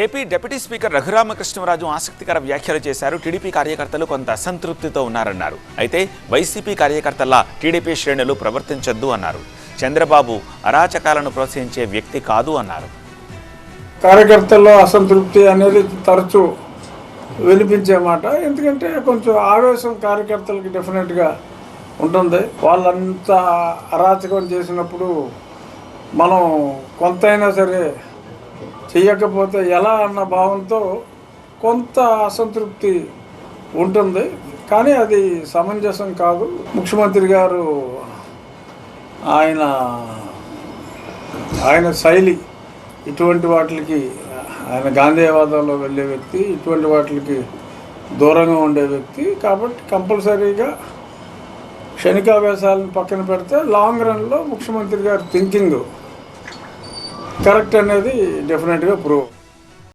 AP deputy speaker Raghuramakrishnaraju ఆసక్తికర వ్యాఖ్యలు చేశారు. టీడీపీ కార్యకర్తలు కొంత అసంతృప్తితో ఉన్నారన్నారు. అయితే వైసీపీ కార్యకర్తల టీడీపీ శ్రేణులు ప్రవర్తించొద్దు అన్నారు. చంద్రబాబు అరాచకాలను ప్రోత్సహించే వ్యక్తి కాదు అన్నారు. కార్యకర్తల్లో అసంతృప్తి అనేది తరచూ వినిపించే మాట. ఎందుకంటే కొంచెం ఆవేశం కార్యకర్తలకి డెఫినెట్గా ఉంటుంది. వాళ్ళంతా అరాచకం చేసినప్పుడు మనం కొంతైనా సరే చెయ్యకపోతే ఎలా అన్న భావంతో కొంత అసంతృప్తి ఉంటుంది. కానీ అది సమంజసం కాదు. ముఖ్యమంత్రి గారు ఆయన శైలి ఇటువంటి వాటికి, ఆయన గాంధీవాదంలో వెళ్ళే వ్యక్తి, ఇటువంటి వాటికి దూరంగా ఉండే వ్యక్తి. కాబట్టి కంపల్సరీగా క్షణికావేశాలను పక్కన పెడితే లాంగ్ రన్లో ముఖ్యమంత్రి గారి థింకింగ్ కరెక్ట్ అనేది డెఫినెట్గా ప్రూవ్.